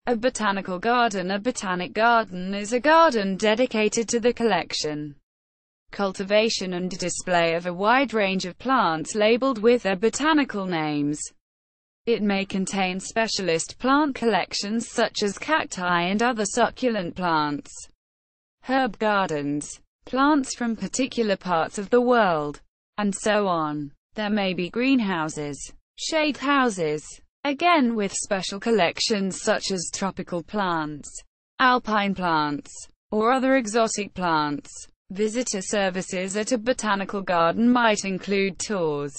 A botanical garden. A botanic garden is a garden dedicated to the collection, cultivation and display of a wide range of plants labeled with their botanical names. It may contain specialist plant collections such as cacti and other succulent plants. Herb gardens, plants from particular parts of the world, and so on. There may be greenhouses, shade houses, again with special collections such as tropical plants, alpine plants, or other exotic plants. Visitor services at a botanical garden might include tours,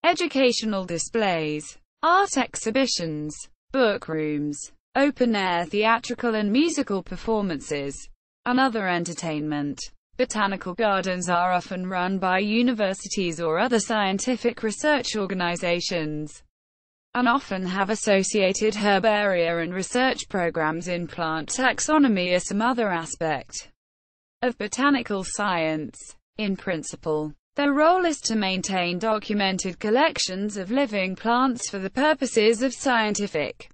educational displays, art exhibitions, book rooms, open-air theatrical and musical performances, and other entertainment. Botanical gardens are often run by universities or other scientific research organizations, and often have associated herbaria and research programs in plant taxonomy or some other aspect of botanical science. In principle, their role is to maintain documented collections of living plants for the purposes of scientific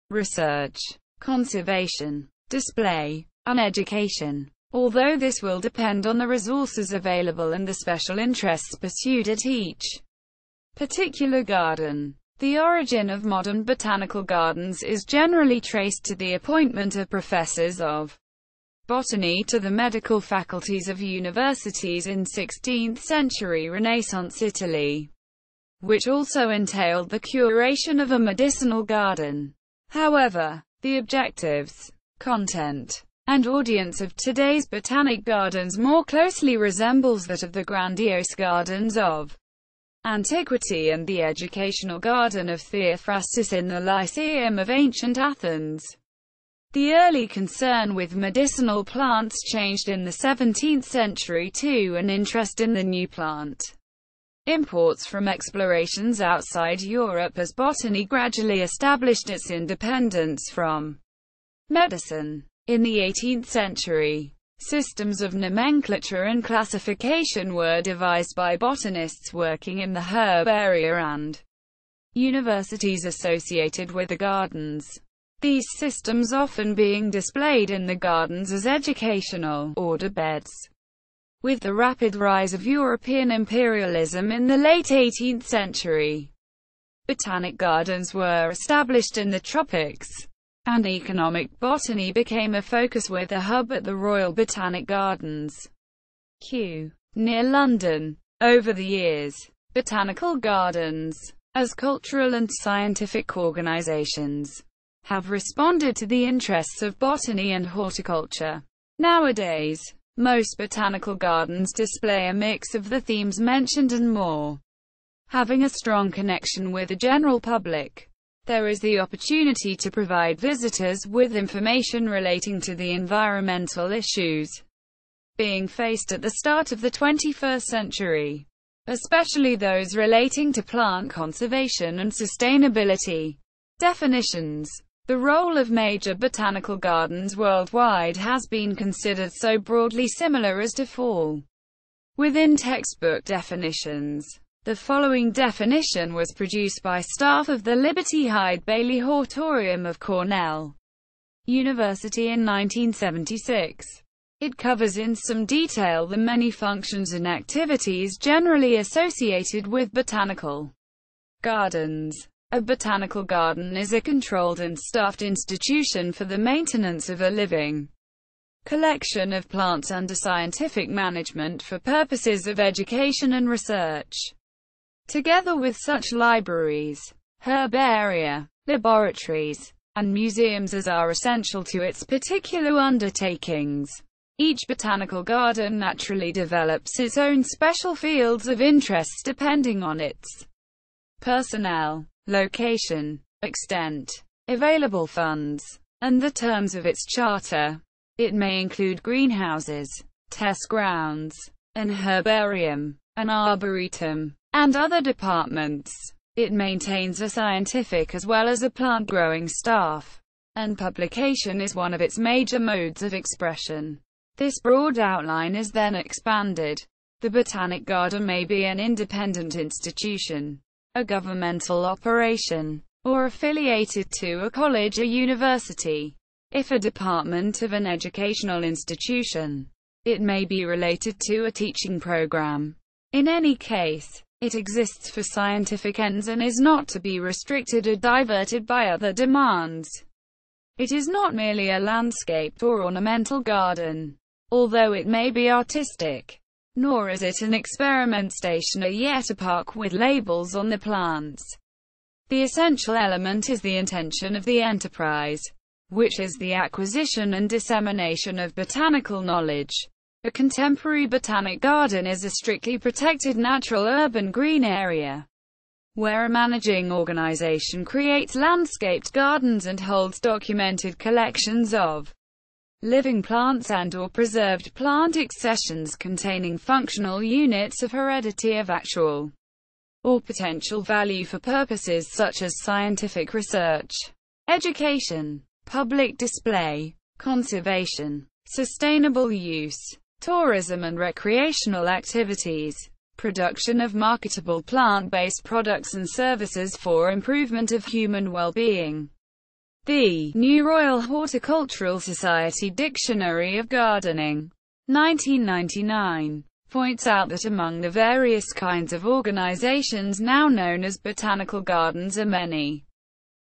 research, conservation, display, and education. Although this will depend on the resources available and the special interests pursued at each particular garden. The origin of modern botanical gardens is generally traced to the appointment of professors of botany to the medical faculties of universities in 16th century Renaissance Italy, which also entailed the curation of a medicinal garden. However, the objectives, content, and audience of today's botanic gardens more closely resembles that of the grandiose gardens of antiquity and the educational garden of Theophrastus in the Lyceum of ancient Athens. The early concern with medicinal plants changed in the 17th century to an interest in the new plant imports from explorations outside Europe as botany gradually established its independence from medicine. In the 18th century, systems of nomenclature and classification were devised by botanists working in the herbaria and universities associated with the gardens. These systems often being displayed in the gardens as educational order beds. With the rapid rise of European imperialism in the late 18th century, botanic gardens were established in the tropics, and economic botany became a focus with a hub at the Royal Botanic Gardens, Kew, near London. Over the years, botanical gardens, as cultural and scientific organizations, have responded to the interests of botany and horticulture. Nowadays, most botanical gardens display a mix of the themes mentioned and more. Having a strong connection with the general public, there is the opportunity to provide visitors with information relating to the environmental issues being faced at the start of the 21st century, especially those relating to plant conservation and sustainability. Definitions. The role of major botanical gardens worldwide has been considered so broadly similar as to fall within textbook definitions. The following definition was produced by staff of the Liberty Hyde Bailey Hortorium of Cornell University in 1976. It covers in some detail the many functions and activities generally associated with botanical gardens. A botanical garden is a controlled and staffed institution for the maintenance of a living collection of plants under scientific management for purposes of education and research. Together with such libraries, herbaria, laboratories, and museums as are essential to its particular undertakings. Each botanical garden naturally develops its own special fields of interest depending on its personnel, location, extent, available funds, and the terms of its charter. It may include greenhouses, test grounds, an herbarium, an arboretum, and other departments. It maintains a scientific as well as a plant-growing staff, and publication is one of its major modes of expression. This broad outline is then expanded. The Botanic Garden may be an independent institution, a governmental operation, or affiliated to a college or university. If a department of an educational institution, it may be related to a teaching program. In any case, it exists for scientific ends and is not to be restricted or diverted by other demands. It is not merely a landscaped or ornamental garden, although it may be artistic. Nor is it an experiment station or yet a park with labels on the plants. The essential element is the intention of the enterprise, which is the acquisition and dissemination of botanical knowledge. A contemporary botanic garden is a strictly protected natural urban green area, where a managing organization creates landscaped gardens and holds documented collections of living plants and/or preserved plant accessions containing functional units of heredity of actual or potential value for purposes such as scientific research, education, public display, conservation, sustainable use, tourism and recreational activities, production of marketable plant-based products and services for improvement of human well-being. The New Royal Horticultural Society Dictionary of Gardening, 1999, points out that among the various kinds of organizations now known as botanical gardens are many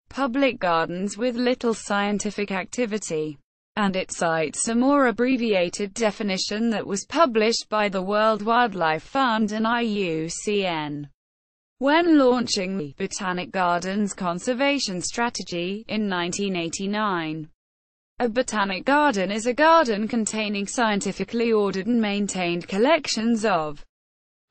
public gardens with little scientific activity, and it cites a more abbreviated definition that was published by the World Wildlife Fund and IUCN when launching the Botanic Gardens Conservation Strategy in 1989. A botanic garden is a garden containing scientifically ordered and maintained collections of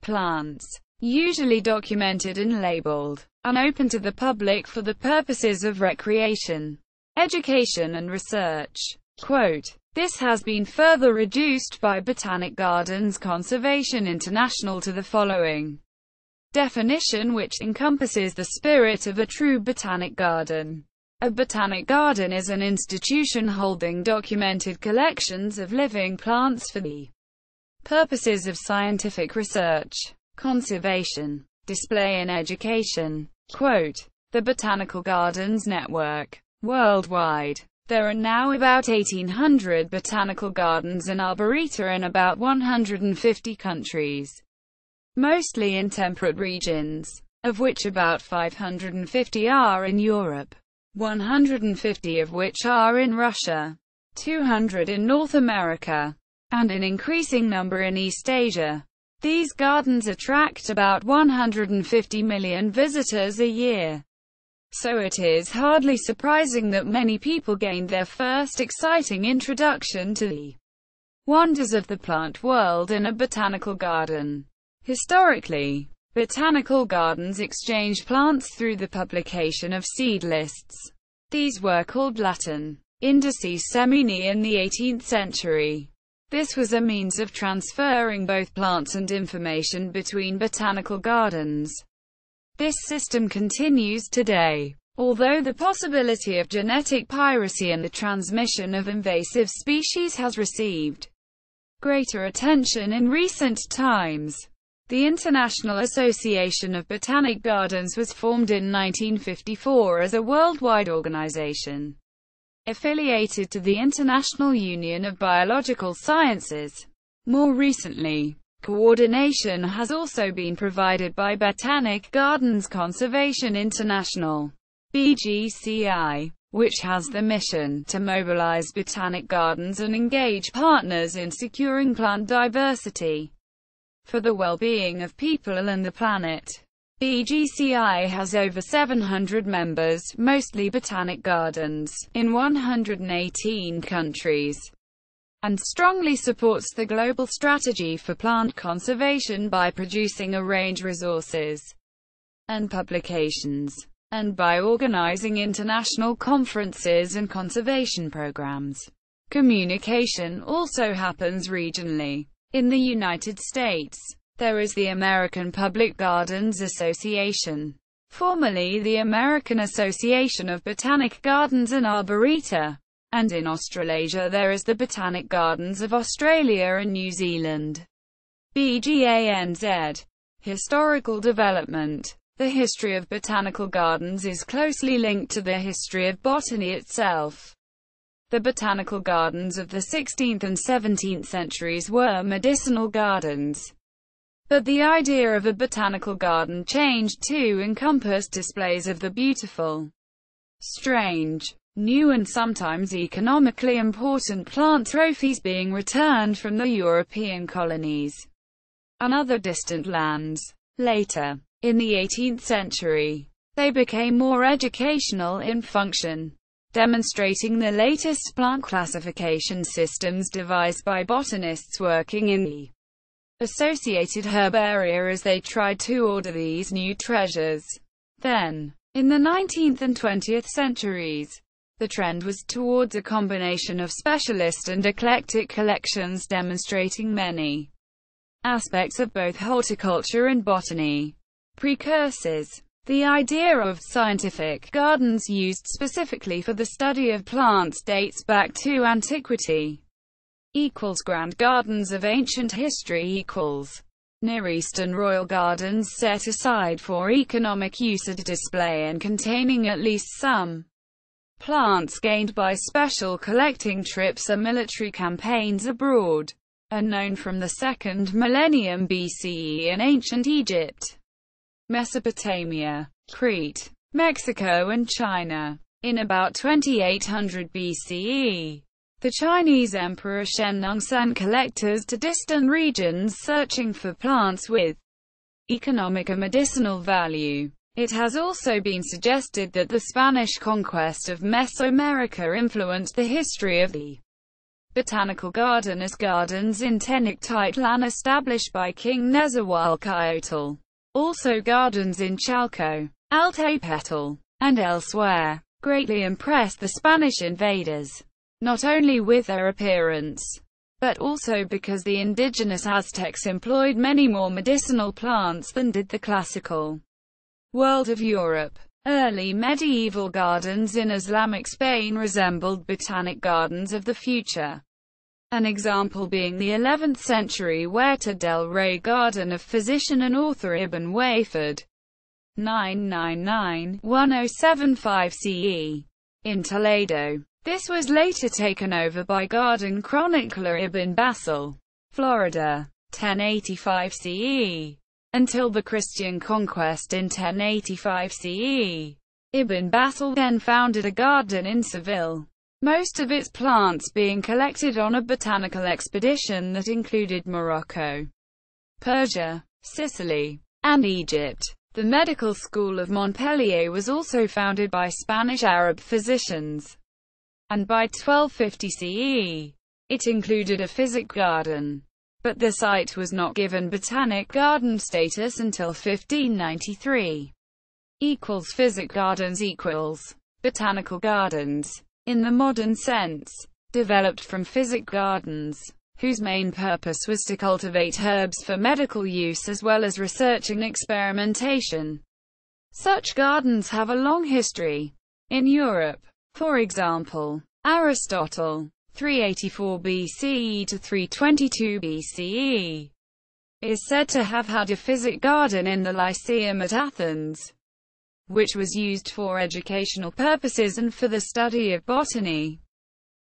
plants, usually documented and labeled, and open to the public for the purposes of recreation, education and research. Quote, "This has been further reduced by Botanic Gardens Conservation International to the following definition, which encompasses the spirit of a true botanic garden. A botanic garden is an institution holding documented collections of living plants for the purposes of scientific research, conservation, display and education." Quote, "The Botanical Gardens Network. Worldwide, there are now about 1,800 botanical gardens and arboreta in about 150 countries, mostly in temperate regions, of which about 550 are in Europe, 150 of which are in Russia, 200 in North America, and an increasing number in East Asia. These gardens attract about 150 million visitors a year. So it is hardly surprising that many people gained their first exciting introduction to the wonders of the plant world in a botanical garden. Historically, botanical gardens exchanged plants through the publication of seed lists. These were called Latin indices semini in the 18th century. This was a means of transferring both plants and information between botanical gardens. This system continues today, although the possibility of genetic piracy and the transmission of invasive species has received greater attention in recent times. The International Association of Botanic Gardens was formed in 1954 as a worldwide organization affiliated to the International Union of Biological Sciences. More recently, coordination has also been provided by Botanic Gardens Conservation International, BGCI, which has the mission to mobilize botanic gardens and engage partners in securing plant diversity for the well-being of people and the planet. BGCI has over 700 members, mostly botanic gardens, in 118 countries, and strongly supports the global strategy for plant conservation by producing a range of resources and publications, and by organizing international conferences and conservation programs. Communication also happens regionally. In the United States, there is the American Public Gardens Association, formerly the American Association of Botanic Gardens and Arboreta, and in Australasia there is the Botanic Gardens of Australia and New Zealand. BGANZ. Historical development. The history of botanical gardens is closely linked to the history of botany itself. The botanical gardens of the 16th and 17th centuries were medicinal gardens. But the idea of a botanical garden changed to encompass displays of the beautiful, strange, new and sometimes economically important plant trophies being returned from the European colonies and other distant lands. Later, in the 18th century, they became more educational in function, demonstrating the latest plant classification systems devised by botanists working in the associated herbaria as they tried to order these new treasures. Then, in the 19th and 20th centuries, the trend was towards a combination of specialist and eclectic collections demonstrating many aspects of both horticulture and botany. Precursors. The idea of scientific gardens used specifically for the study of plants dates back to antiquity. Grand gardens of ancient history Near Eastern royal gardens set aside for economic use at display and containing at least some plants gained by special collecting trips or military campaigns abroad, are known from the 2nd millennium BCE in ancient Egypt, Mesopotamia, Crete, Mexico and China. In about 2800 BCE, the Chinese Emperor Shennong sent collectors to distant regions searching for plants with economic or medicinal value. It has also been suggested that the Spanish conquest of Mesoamerica influenced the history of the botanical garden as gardens in Tenochtitlan established by King Nezahualcóyotl. Also gardens in Chalco, Altepetl, and elsewhere, greatly impressed the Spanish invaders, not only with their appearance, but also because the indigenous Aztecs employed many more medicinal plants than did the classical world of Europe. Early medieval gardens in Islamic Spain resembled botanic gardens of the future. An example being the 11th century Huerta del Rey garden of physician and author Ibn Wafid, 999-1075 CE, in Toledo. This was later taken over by garden chronicler Ibn Basil, Florida, 1085 CE. Until the Christian conquest in 1085 CE. Ibn Basil then founded a garden in Seville, most of its plants being collected on a botanical expedition that included Morocco, Persia, Sicily, and Egypt. The medical school of Montpellier was also founded by Spanish Arab physicians, and by 1250 CE, it included a physic garden. But the site was not given botanic garden status until 1593. Physic gardens botanical gardens, in the modern sense, developed from physic gardens, whose main purpose was to cultivate herbs for medical use as well as research and experimentation. Such gardens have a long history. In Europe, for example, Aristotle, 384 BCE to 322 BCE, is said to have had a physic garden in the Lyceum at Athens, which was used for educational purposes and for the study of botany.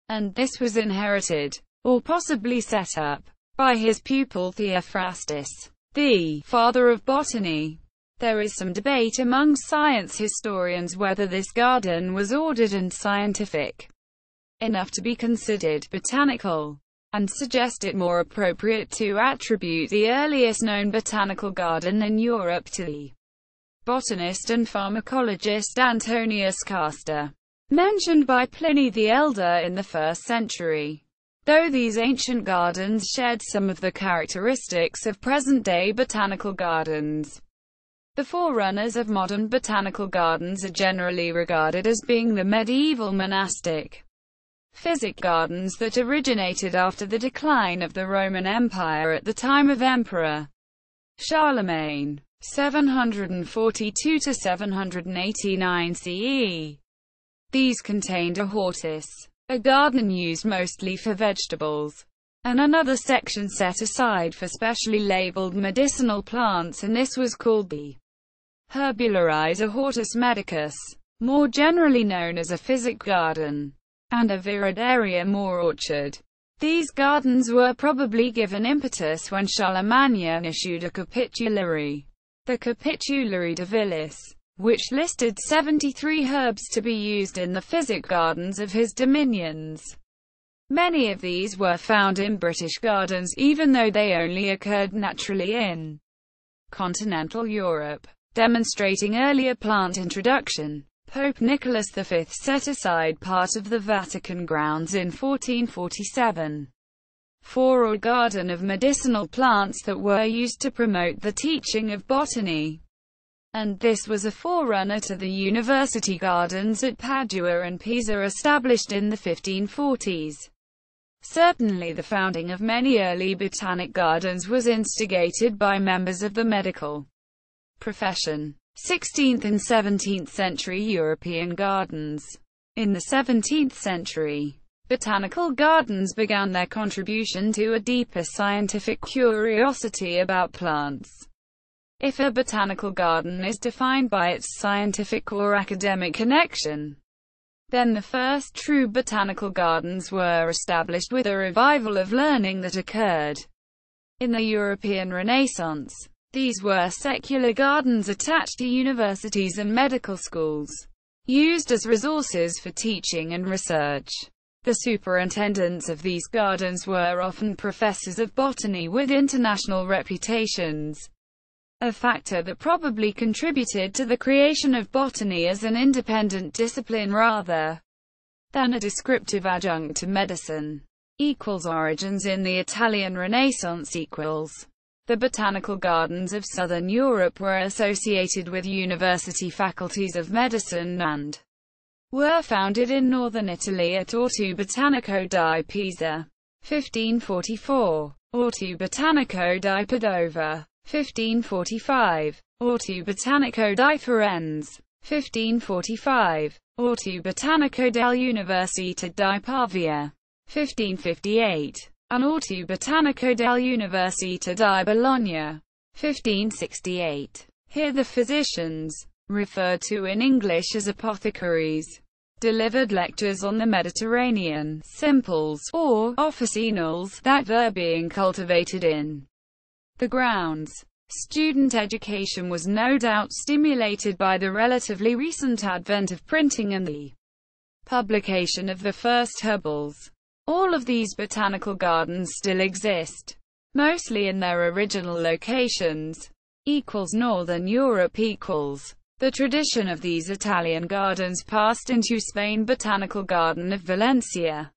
And this was inherited, or possibly set up, by his pupil Theophrastus, the father of botany. There is some debate among science historians whether this garden was ordered and scientific enough to be considered botanical, and suggest it more appropriate to attribute the earliest known botanical garden in Europe to the botanist and pharmacologist Antonius Castor, mentioned by Pliny the Elder in the 1st century. Though these ancient gardens shared some of the characteristics of present-day botanical gardens, the forerunners of modern botanical gardens are generally regarded as being the medieval monastic physic gardens that originated after the decline of the Roman Empire at the time of Emperor Charlemagne, 742 to 789 CE. These contained a hortus, a garden used mostly for vegetables, and another section set aside for specially labeled medicinal plants, and this was called the Herbulae is a hortus medicus, more generally known as a physic garden, and a viridaria, more orchard. These gardens were probably given impetus when Charlemagne issued a capitulary, the Capitulary de Villis, which listed 73 herbs to be used in the physic gardens of his dominions. Many of these were found in British gardens, even though they only occurred naturally in continental Europe, demonstrating earlier plant introduction. Pope Nicholas V set aside part of the Vatican grounds in 1447 for a garden of medicinal plants that were used to promote the teaching of botany, and this was a forerunner to the university gardens at Padua and Pisa established in the 1540s. Certainly the founding of many early botanic gardens was instigated by members of the medical profession. 16th and 17th century European gardens. In the 17th century, botanical gardens began their contribution to a deeper scientific curiosity about plants. If a botanical garden is defined by its scientific or academic connection, then the first true botanical gardens were established with a revival of learning that occurred in the European Renaissance. These were secular gardens attached to universities and medical schools, used as resources for teaching and research. The superintendents of these gardens were often professors of botany with international reputations, a factor that probably contributed to the creation of botany as an independent discipline rather than a descriptive adjunct to medicine. Origins in the Italian Renaissance. The botanical gardens of southern Europe were associated with university faculties of medicine and were founded in northern Italy at Orto Botanico di Pisa, 1544, Orto Botanico di Padova, 1545, Orto Botanico di Firenze, 1545, Orto Botanico dell'Università di Pavia, 1558. and Orto Botanico dell'Università di Bologna, 1568. Here the physicians, referred to in English as apothecaries, delivered lectures on the Mediterranean simples, or officinals, that were being cultivated in the grounds. Student education was no doubt stimulated by the relatively recent advent of printing and the publication of the first herbals. All of these botanical gardens still exist, mostly in their original locations. Northern Europe. The tradition of these Italian gardens passed into Spain. Botanical Garden of Valencia,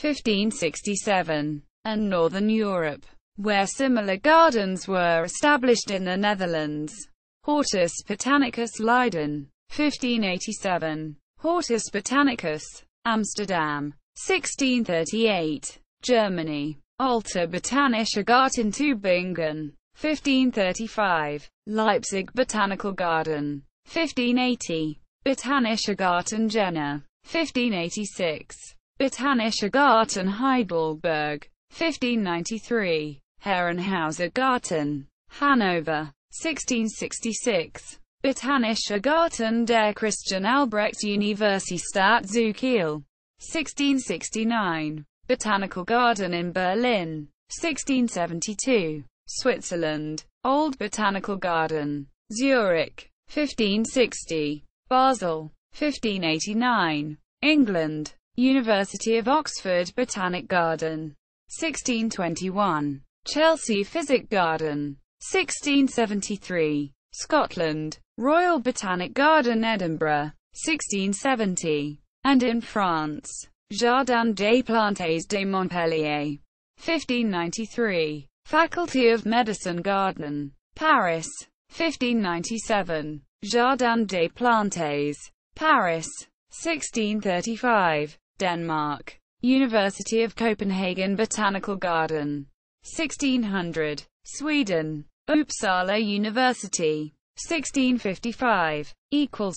1567, and Northern Europe, where similar gardens were established in the Netherlands. Hortus Botanicus Leiden, 1587. Hortus Botanicus, Amsterdam, 1638. Germany. Alter Botanischer Garten Tübingen, 1535. Leipzig Botanical Garden, 1580. Botanischer Garten Jena, 1586. Botanischer Garten Heidelberg, 1593. Herrenhauser Garten, Hanover, 1666. Botanischer Garten der Christian Albrecht Universität zu Kiel, 1669. Botanical Garden in Berlin, 1672. Switzerland. Old Botanical Garden, Zurich, 1560. Basel, 1589. England. University of Oxford Botanic Garden, 1621. Chelsea Physic Garden, 1673. Scotland. Royal Botanic Garden Edinburgh, 1670. And in France, Jardin des Plantes de Montpellier, 1593. Faculty of Medicine Garden, Paris, 1597. Jardin des Plantes, Paris, 1635. Denmark. University of Copenhagen Botanical Garden, 1600. Sweden. Uppsala University, 1655.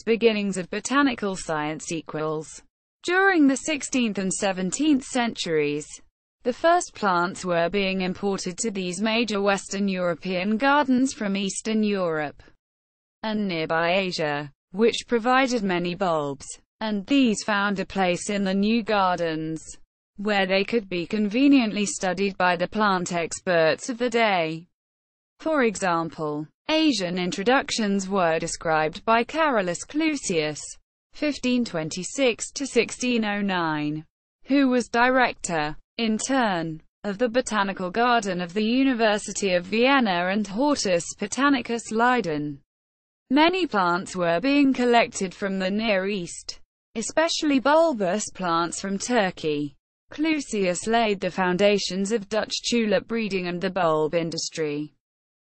Beginnings of botanical science. During the 16th and 17th centuries, the first plants were being imported to these major Western European gardens from Eastern Europe. and nearby Asia, which provided many bulbs, and these found a place in the new gardens, where they could be conveniently studied by the plant experts of the day. For example, Asian introductions were described by Carolus Clusius, 1526–1609, who was director, in turn, of the Botanical Garden of the University of Vienna and Hortus Botanicus Leiden. Many plants were being collected from the Near East, especially bulbous plants from Turkey. Clusius laid the foundations of Dutch tulip breeding and the bulb industry,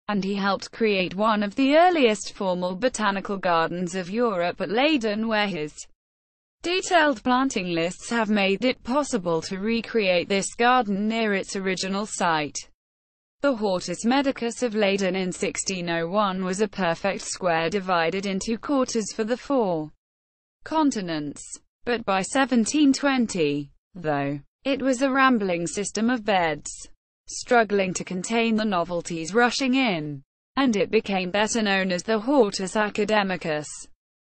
and he helped create one of the earliest formal botanical gardens of Europe at Leiden, where his detailed planting lists have made it possible to recreate this garden near its original site. The Hortus Medicus of Leiden in 1601 was a perfect square divided into quarters for the 4 continents. But by 1720, though, it was a rambling system of beds, struggling to contain the novelties rushing in, and it became better known as the Hortus Academicus.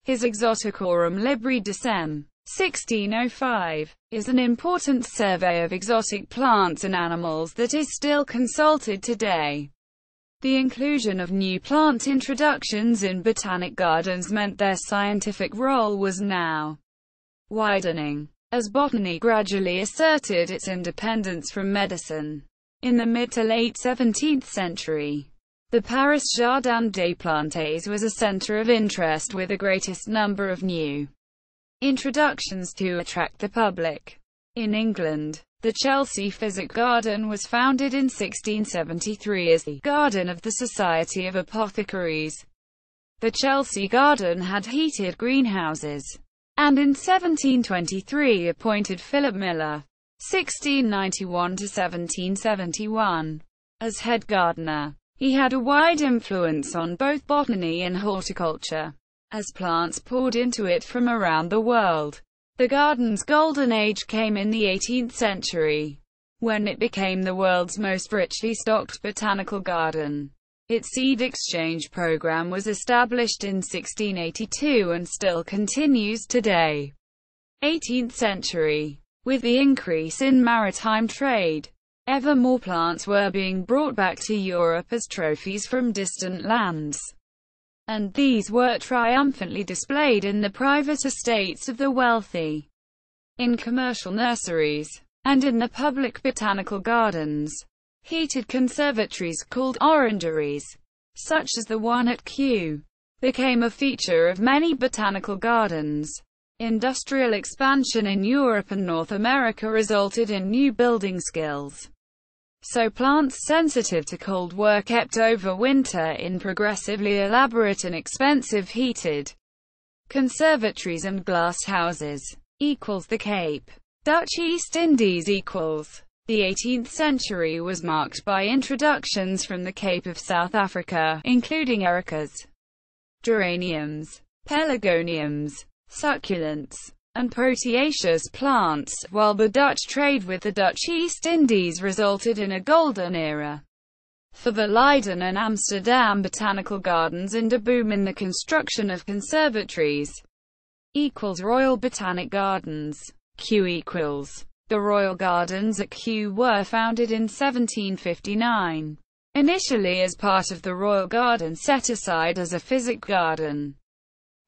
His Exoticorum Libri Decem. 1605, is an important survey of exotic plants and animals that is still consulted today. The inclusion of new plant introductions in botanic gardens meant their scientific role was now widening, as botany gradually asserted its independence from medicine. In the mid to late 17th century, the Paris Jardin des Plantes was a center of interest with the greatest number of new introductions to attract the public. In England, the Chelsea Physic Garden was founded in 1673 as the Garden of the Society of Apothecaries. The Chelsea Garden had heated greenhouses, and in 1723 appointed Philip Miller, 1691–1771, as head gardener. He had a wide influence on both botany and horticulture, as plants poured into it from around the world. The garden's golden age came in the 18th century, when it became the world's most richly stocked botanical garden. Its seed exchange program was established in 1682 and still continues today. 18th century. With the increase in maritime trade, ever more plants were being brought back to Europe as trophies from distant lands, and these were triumphantly displayed in the private estates of the wealthy, in commercial nurseries, and in the public botanical gardens. Heated conservatories called orangeries, such as the one at Kew, became a feature of many botanical gardens. Industrial expansion in Europe and North America resulted in new building skills, so plants sensitive to cold were kept over winter in progressively elaborate and expensive heated conservatories and glass houses. The Cape. Dutch East Indies. The 18th century was marked by introductions from the Cape of South Africa, including ericas, geraniums, pelargoniums, succulents, and proteaceous plants, while the Dutch trade with the Dutch East Indies resulted in a golden era for the Leiden and Amsterdam botanical gardens and a boom in the construction of conservatories. Royal Botanic Gardens. Kew. The Royal Gardens at Kew were founded in 1759, initially as part of the Royal Garden set aside as a physic garden.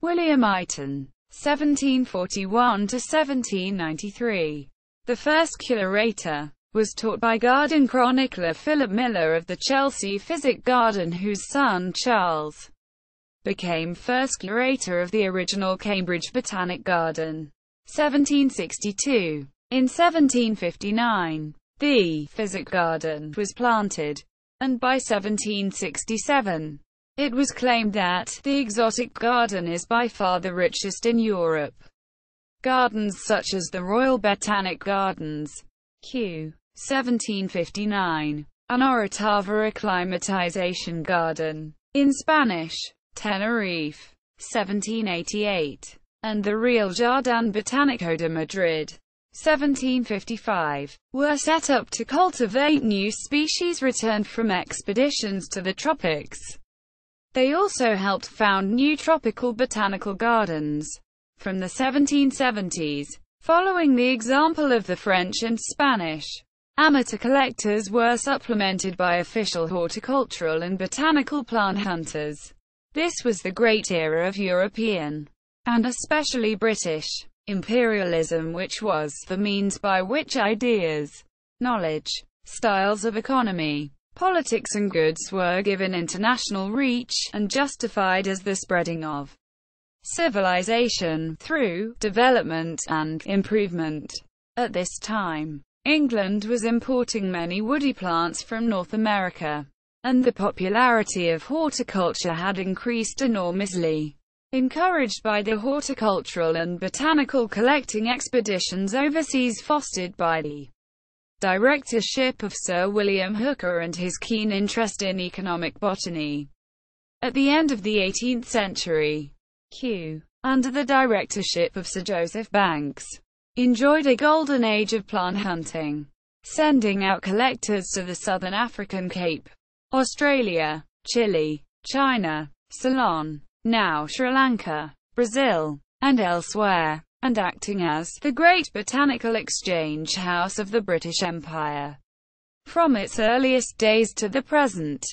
William Eighton, 1741–1793. The first curator was taught by garden chronicler Philip Miller of the Chelsea Physic Garden, whose son Charles became first curator of the original Cambridge Botanic Garden. 1762. In 1759, the Physic Garden was planted, and by 1767, it was claimed that the exotic garden is by far the richest in Europe. Gardens such as the Royal Botanic Gardens, Kew, 1759, and Orotava Acclimatization Garden, in Spanish, Tenerife, 1788, and the Real Jardin Botanico de Madrid, 1755, were set up to cultivate new species returned from expeditions to the tropics. They also helped found new tropical botanical gardens from the 1770s. Following the example of the French and Spanish, amateur collectors were supplemented by official horticultural and botanical plant hunters. This was the great era of European, and especially British, imperialism, which was the means by which ideas, knowledge, styles of economy, politics and goods were given international reach, and justified as the spreading of civilization through development and improvement. At this time, England was importing many woody plants from North America, and the popularity of horticulture had increased enormously. Encouraged by the horticultural and botanical collecting expeditions overseas fostered by the directorship of Sir William Hooker and his keen interest in economic botany. At the end of the 18th century, Kew, under the directorship of Sir Joseph Banks, enjoyed a golden age of plant hunting, sending out collectors to the southern African Cape, Australia, Chile, China, Ceylon, now Sri Lanka, Brazil, and elsewhere, and acting as the great botanical exchange house of the British Empire. From its earliest days to the present,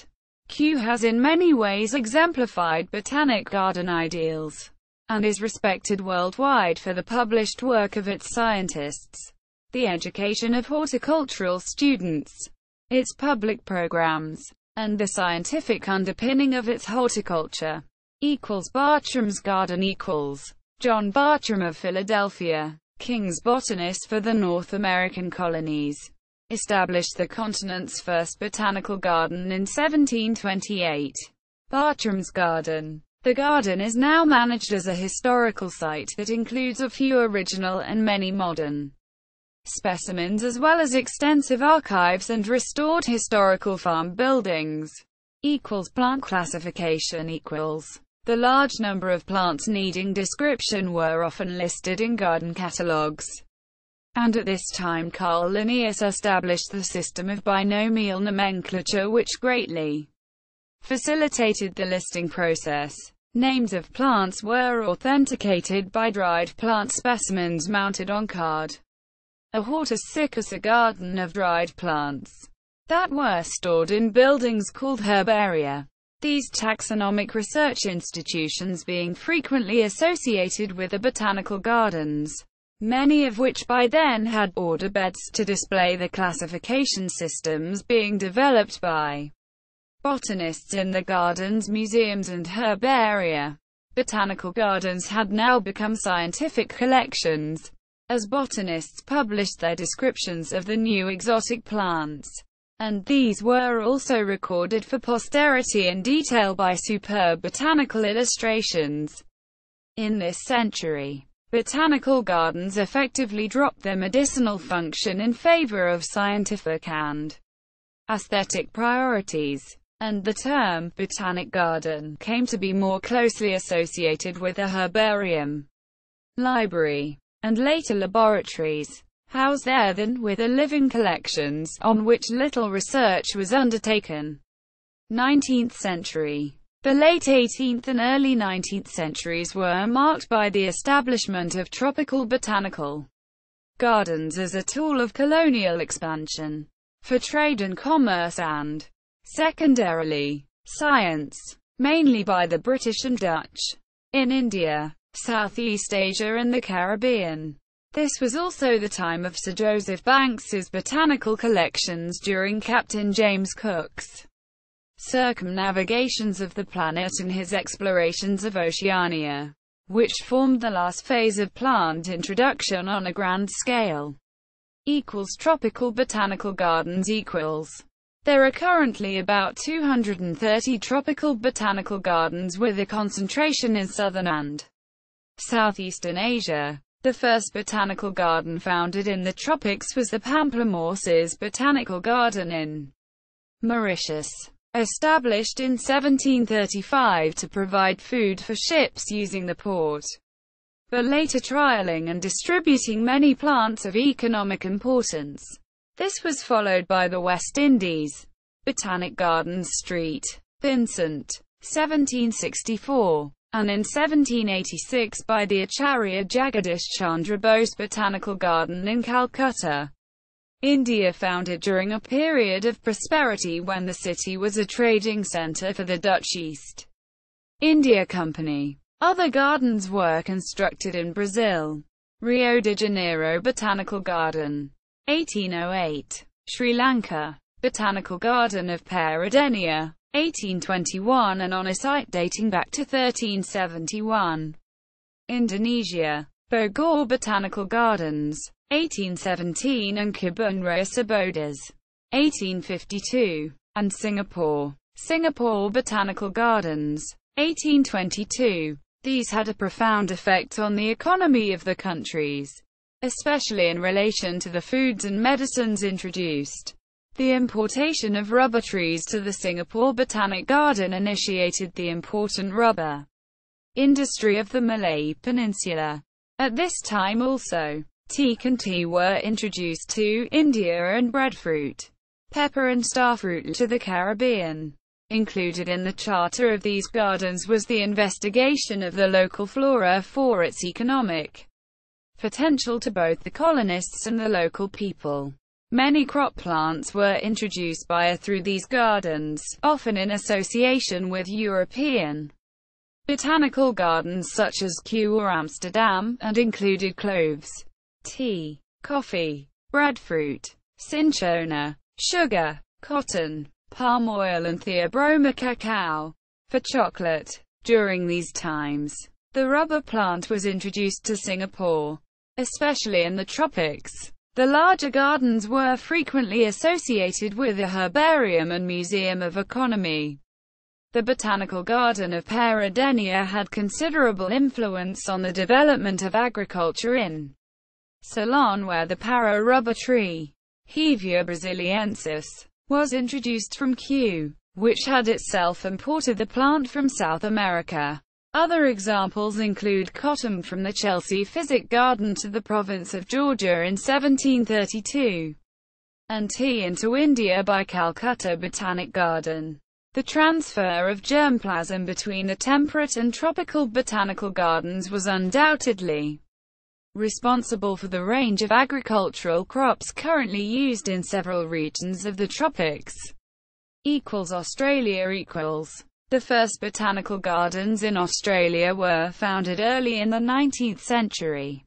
Kew has in many ways exemplified botanic garden ideals, and is respected worldwide for the published work of its scientists, the education of horticultural students, its public programs, and the scientific underpinning of its horticulture. Bartram's Garden John Bartram of Philadelphia, King's botanist for the North American colonies, established the continent's first botanical garden in 1728. Bartram's Garden. The garden is now managed as a historical site that includes a few original and many modern specimens, as well as extensive archives and restored historical farm buildings. Plant classification The large number of plants needing description were often listed in garden catalogues, and at this time Carl Linnaeus established the system of binomial nomenclature, which greatly facilitated the listing process. Names of plants were authenticated by dried plant specimens mounted on card. A hortus siccus, a garden of dried plants that were stored in buildings called herbaria. These taxonomic research institutions being frequently associated with the botanical gardens, many of which by then had order beds to display the classification systems being developed by botanists in the gardens, museums and herbaria. Botanical gardens had now become scientific collections, as botanists published their descriptions of the new exotic plants, and these were also recorded for posterity in detail by superb botanical illustrations. In this century, botanical gardens effectively dropped their medicinal function in favor of scientific and aesthetic priorities, and the term botanic garden came to be more closely associated with a herbarium, library, and later laboratories housed there than with the living collections, on which little research was undertaken. 19th century. The late 18th and early 19th centuries were marked by the establishment of tropical botanical gardens as a tool of colonial expansion, for trade and commerce and, secondarily, science, mainly by the British and Dutch, in India, Southeast Asia and the Caribbean. This was also the time of Sir Joseph Banks's botanical collections during Captain James Cook's circumnavigations of the planet and his explorations of Oceania, which formed the last phase of plant introduction on a grand scale. Tropical botanical gardens There are currently about 230 tropical botanical gardens with a concentration in southern and southeastern Asia. The first botanical garden founded in the tropics was the Pamplemousses Botanical Garden in Mauritius, established in 1735 to provide food for ships using the port, but later trialing and distributing many plants of economic importance. This was followed by the West Indies Botanic Gardens Street, Vincent, 1764, and in 1786 by the Acharya Jagadish Chandra Bose Botanical Garden in Calcutta, India, founded during a period of prosperity when the city was a trading centre for the Dutch East India Company. Other gardens were constructed in Brazil. Rio de Janeiro Botanical Garden, 1808. Sri Lanka, Botanical Garden of Peradeniya, 1821, and on a site dating back to 1371. Indonesia, Bogor Botanical Gardens, 1817, and Kebun Raya Sabodas, 1852. And Singapore, Singapore Botanical Gardens, 1822. These had a profound effect on the economy of the countries, especially in relation to the foods and medicines introduced. The importation of rubber trees to the Singapore Botanic Garden initiated the important rubber industry of the Malay Peninsula. At this time also, teak and tea were introduced to India and breadfruit, pepper and starfruit to the Caribbean. Included in the charter of these gardens was the investigation of the local flora for its economic potential to both the colonists and the local people. Many crop plants were introduced by through these gardens, often in association with European botanical gardens such as Kew or Amsterdam, and included cloves, tea, coffee, breadfruit, cinchona, sugar, cotton, palm oil, and theobroma cacao. For chocolate, during these times, the rubber plant was introduced to Singapore, especially in the tropics. The larger gardens were frequently associated with a herbarium and museum of economy. The Botanical Garden of Peradeniya had considerable influence on the development of agriculture in Ceylon, where the para rubber tree, Hevea brasiliensis, was introduced from Kew, which had itself imported the plant from South America. Other examples include cotton from the Chelsea Physic Garden to the province of Georgia in 1732, and tea into India by Calcutta Botanic Garden. The transfer of germplasm between the temperate and tropical botanical gardens was undoubtedly responsible for the range of agricultural crops currently used in several regions of the tropics. Australia equals. The first botanical gardens in Australia were founded early in the 19th century.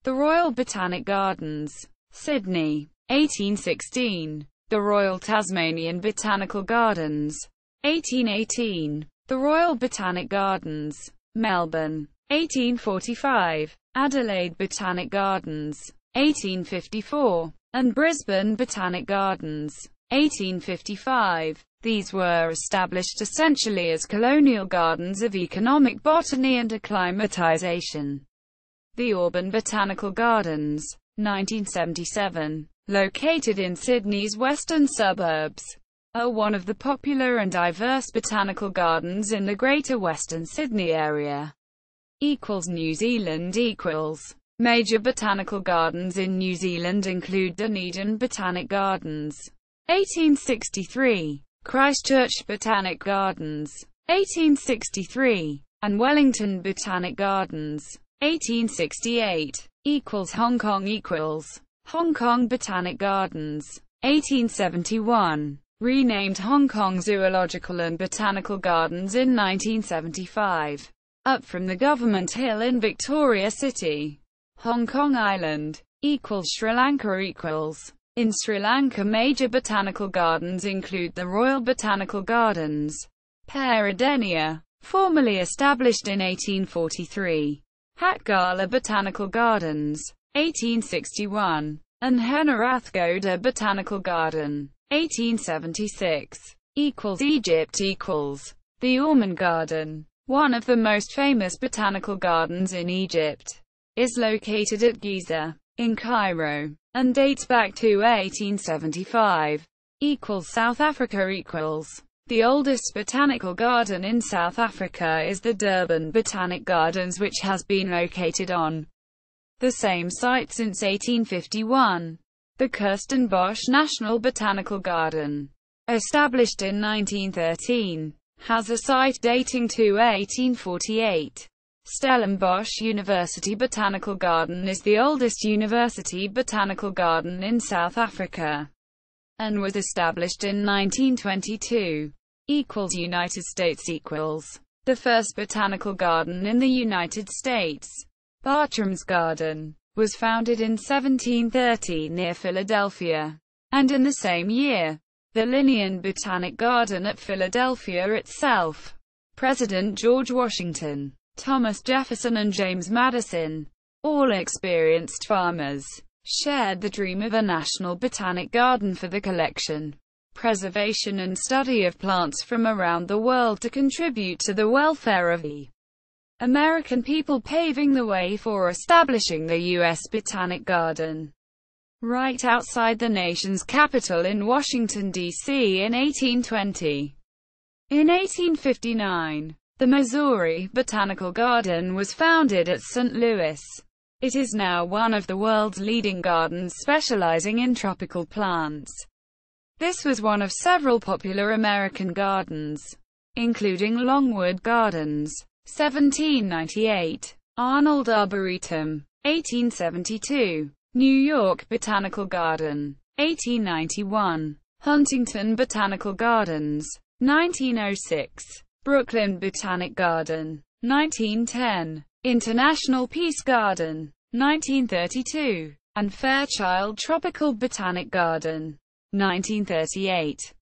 The Royal Botanic Gardens, Sydney, 1816. The Royal Tasmanian Botanical Gardens, 1818. The Royal Botanic Gardens, Melbourne, 1845. Adelaide Botanic Gardens, 1854. And Brisbane Botanic Gardens, 1855. These were established essentially as colonial gardens of economic botany and acclimatization. The Auburn Botanical Gardens, 1977, located in Sydney's western suburbs, are one of the popular and diverse botanical gardens in the Greater Western Sydney area. New Zealand equals. Major botanical gardens in New Zealand include Dunedin Botanic Gardens, 1863, Christchurch Botanic Gardens, 1863, and Wellington Botanic Gardens, 1868. Hong Kong equals. Hong Kong Botanic Gardens, 1871, renamed Hong Kong Zoological and Botanical Gardens in 1975. Up from the Government Hill in Victoria City. Hong Kong Island equals. Sri Lanka equals. In Sri Lanka, major botanical gardens include the Royal Botanical Gardens, Peradeniya, formerly established in 1843, Hatgala Botanical Gardens, 1861, and Henarathgoda Botanical Garden, 1876. Egypt equals. The Orman Garden, one of the most famous botanical gardens in Egypt, is located at Giza, in Cairo, and dates back to 1875. South Africa equals. The oldest botanical garden in South Africa is the Durban Botanic Gardens, which has been located on the same site since 1851. The Kirstenbosch National Botanical Garden, established in 1913, has a site dating to 1848. Stellenbosch University Botanical Garden is the oldest university botanical garden in South Africa, and was established in 1922. United States equals. The first botanical garden in the United States, Bartram's Garden, was founded in 1730 near Philadelphia, and in the same year, the Linnean Botanic Garden at Philadelphia itself. President George Washington, Thomas Jefferson and James Madison, all experienced farmers, shared the dream of a national botanic garden for the collection, preservation and study of plants from around the world to contribute to the welfare of the American people, paving the way for establishing the U.S. Botanic Garden right outside the nation's capital in Washington, D.C. in 1820. In 1859, the Missouri Botanical Garden was founded at St. Louis. It is now one of the world's leading gardens specializing in tropical plants. This was one of several popular American gardens, including Longwood Gardens, 1798, Arnold Arboretum, 1872, New York Botanical Garden, 1891, Huntington Botanical Gardens, 1906, Brooklyn Botanic Garden, 1910, International Peace Garden, 1932, and Fairchild Tropical Botanic Garden, 1938.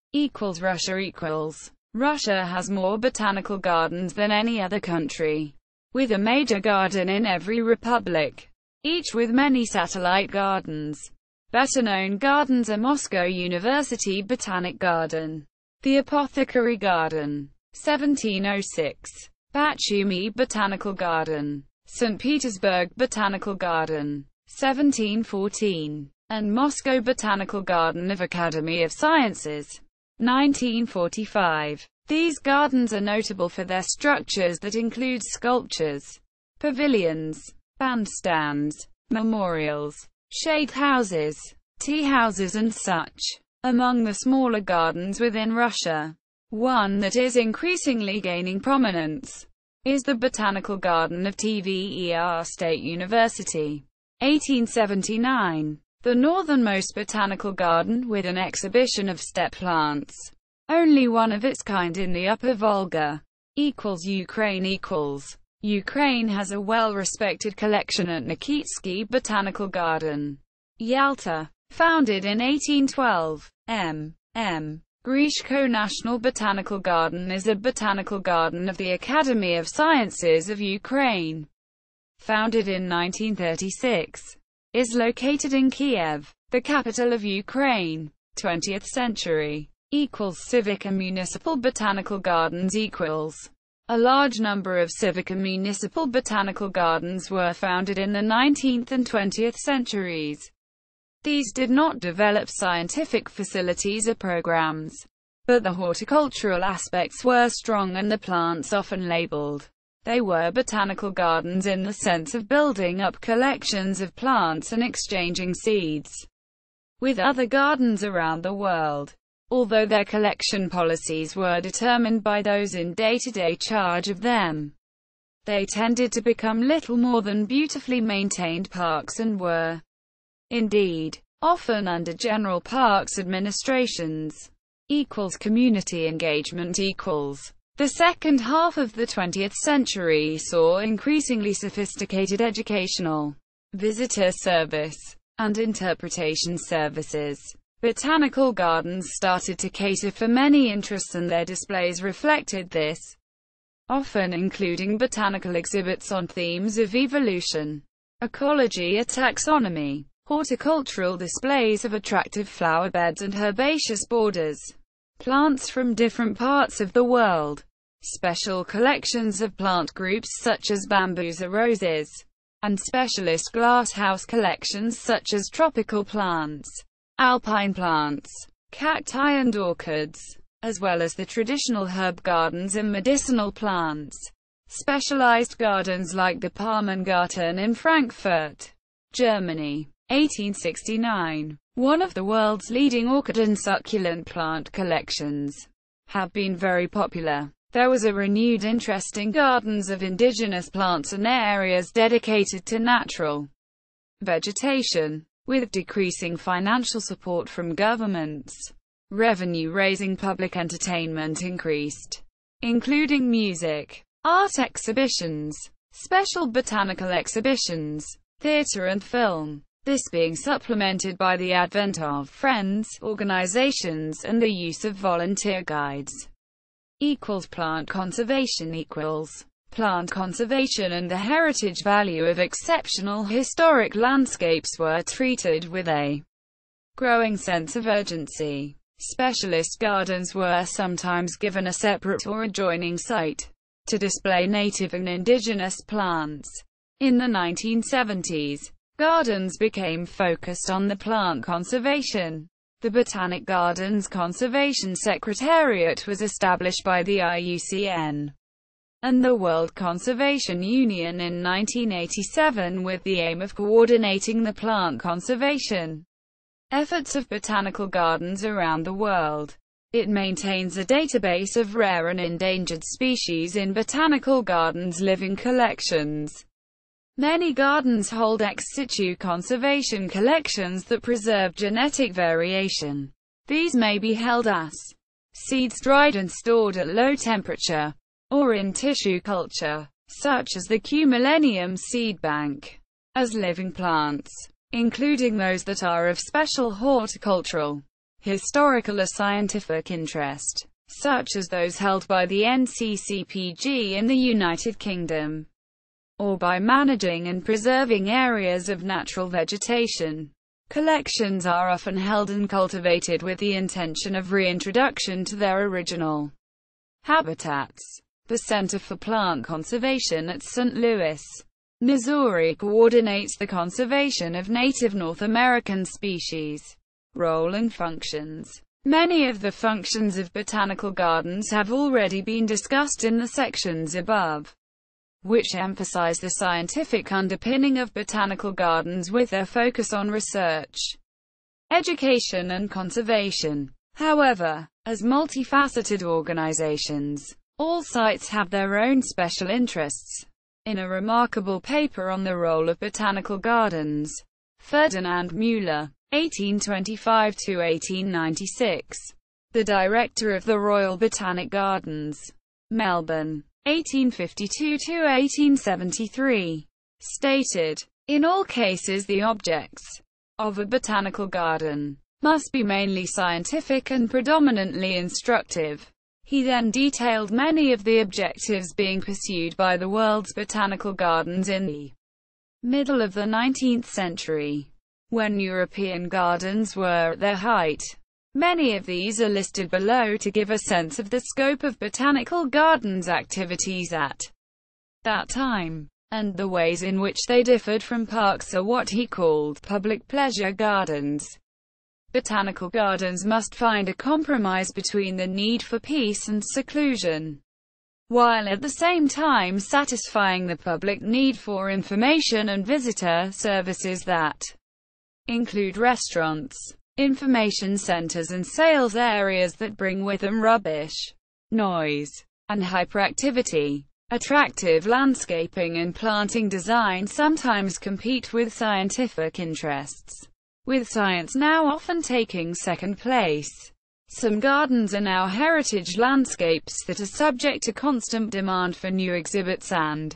Russia has more botanical gardens than any other country, with a major garden in every republic, each with many satellite gardens. Better-known gardens are Moscow University Botanic Garden, the Apothecary Garden, 1706, Batumi Botanical Garden, St. Petersburg Botanical Garden, 1714, and Moscow Botanical Garden of Academy of Sciences, 1945. These gardens are notable for their structures that include sculptures, pavilions, bandstands, memorials, shade houses, tea houses and such. Among the smaller gardens within Russia, one that is increasingly gaining prominence is the Botanical Garden of Tver State University, 1879, the northernmost botanical garden with an exhibition of steppe plants, only one of its kind in the Upper Volga. Ukraine. Ukraine has a well-respected collection at Nikitsky Botanical Garden, Yalta, founded in 1812. Grishko National Botanical Garden is a botanical garden of the Academy of Sciences of Ukraine, founded in 1936. Is located in Kiev, the capital of Ukraine. 20th century. Civic and municipal botanical gardens. A large number of civic and municipal botanical gardens were founded in the 19th and 20th centuries. These did not develop scientific facilities or programs, but the horticultural aspects were strong and the plants often labeled. They were botanical gardens in the sense of building up collections of plants and exchanging seeds with other gardens around the world. Although their collection policies were determined by those in day-to-day charge of them, they tended to become little more than beautifully maintained parks and were, indeed, often under general parks administrations. Community engagement. The second half of the 20th century saw increasingly sophisticated educational, visitor service, and interpretation services. Botanical gardens started to cater for many interests and their displays reflected this, often including botanical exhibits on themes of evolution, ecology or taxonomy, horticultural displays of attractive flower beds and herbaceous borders, plants from different parts of the world, special collections of plant groups such as bamboos or roses, and specialist glasshouse collections such as tropical plants, alpine plants, cacti and orchids, as well as the traditional herb gardens and medicinal plants. Specialized gardens like the Palmengarten in Frankfurt, Germany, 1869, one of the world's leading orchid and succulent plant collections, have been very popular. There was a renewed interest in gardens of indigenous plants and areas dedicated to natural vegetation. With decreasing financial support from governments, revenue-raising public entertainment increased, including music, art exhibitions, special botanical exhibitions, theater and film. This being supplemented by the advent of friends, organizations, and the use of volunteer guides. Plant conservation Plant conservation and the heritage value of exceptional historic landscapes were treated with a growing sense of urgency. Specialist gardens were sometimes given a separate or adjoining site to display native and indigenous plants. In the 1970s, gardens became focused on the plant conservation. The Botanic Gardens Conservation Secretariat was established by the IUCN and the World Conservation Union in 1987 with the aim of coordinating the plant conservation efforts of botanical gardens around the world. It maintains a database of rare and endangered species in botanical gardens' living collections. Many gardens hold ex situ conservation collections that preserve genetic variation. These may be held as seeds dried and stored at low temperature, or in tissue culture, such as the Q Millennium Seed Bank, as living plants, including those that are of special horticultural, historical or scientific interest, such as those held by the NCCPG in the United Kingdom, or by managing and preserving areas of natural vegetation. Collections are often held and cultivated with the intention of reintroduction to their original habitats. The Center for Plant Conservation at St. Louis, Missouri coordinates the conservation of native North American species. Role and functions. Many of the functions of botanical gardens have already been discussed in the sections above, which emphasize the scientific underpinning of botanical gardens with their focus on research, education and conservation. However, as multifaceted organizations, all sites have their own special interests. In a remarkable paper on the role of botanical gardens, Ferdinand Müller, 1825–1896, the director of the Royal Botanic Gardens, Melbourne, 1852–1873, stated, "In all cases the objects of a botanical garden must be mainly scientific and predominantly instructive." He then detailed many of the objectives being pursued by the world's botanical gardens in the middle of the 19th century, when European gardens were at their height. Many of these are listed below to give a sense of the scope of botanical gardens' activities at that time, and the ways in which they differed from parks or what he called public pleasure gardens. Botanical gardens must find a compromise between the need for peace and seclusion, while at the same time satisfying the public need for information and visitor services that include restaurants, information centers and sales areas that bring with them rubbish, noise, and hyperactivity. Attractive landscaping and planting design sometimes compete with scientific interests, with science now often taking second place. Some gardens are now heritage landscapes that are subject to constant demand for new exhibits and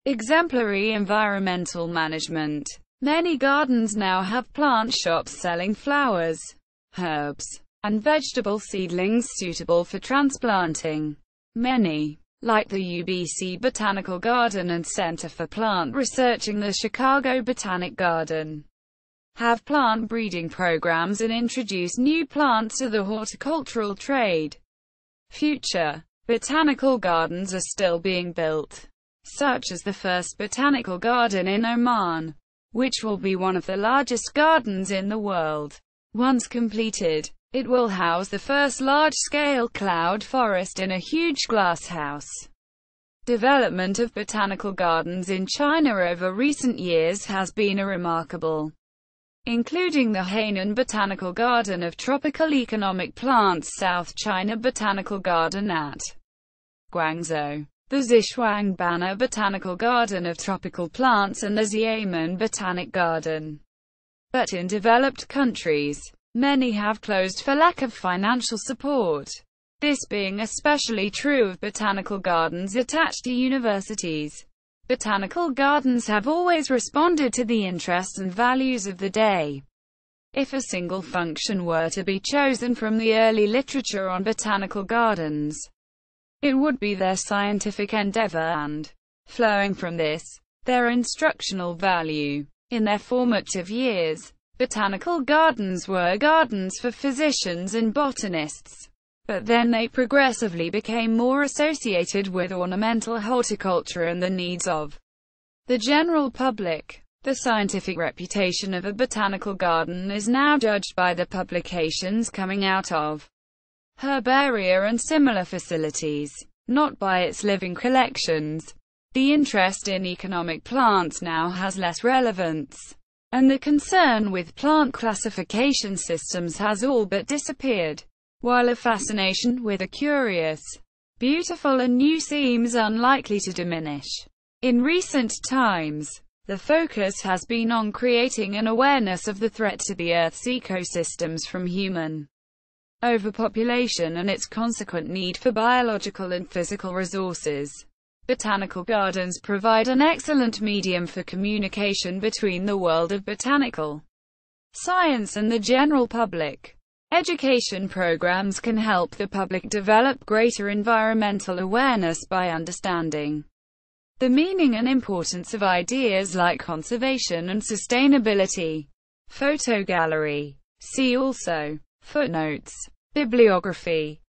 exemplary environmental management. Many gardens now have plant shops selling flowers, herbs, and vegetable seedlings suitable for transplanting. Many, like the UBC Botanical Garden and Center for Plant Research in the Chicago Botanic Garden, have plant breeding programs and introduce new plants to the horticultural trade. Future botanical gardens are still being built, such as the first botanical garden in Oman, which will be one of the largest gardens in the world. Once completed, it will house the first large-scale cloud forest in a huge glass house. Development of botanical gardens in China over recent years has been remarkable, including the Hainan Botanical Garden of Tropical Economic Plants, South China Botanical Garden at Guangzhou, the Zhishuangbanna Botanical Garden of Tropical Plants, and the Xiamen Botanic Garden. But in developed countries, many have closed for lack of financial support. This being especially true of botanical gardens attached to universities. Botanical gardens have always responded to the interests and values of the day. If a single function were to be chosen from the early literature on botanical gardens, it would be their scientific endeavor and, flowing from this, their instructional value. In their formative years, botanical gardens were gardens for physicians and botanists. But then they progressively became more associated with ornamental horticulture and the needs of the general public. The scientific reputation of a botanical garden is now judged by the publications coming out of herbaria and similar facilities, not by its living collections. The interest in economic plants now has less relevance, and the concern with plant classification systems has all but disappeared, while a fascination with the curious, beautiful and new seems unlikely to diminish. In recent times, the focus has been on creating an awareness of the threat to the Earth's ecosystems from human overpopulation and its consequent need for biological and physical resources. Botanical gardens provide an excellent medium for communication between the world of botanical science and the general public. Education programs can help the public develop greater environmental awareness by understanding the meaning and importance of ideas like conservation and sustainability. Photo gallery. See also. Footnotes. Bibliography.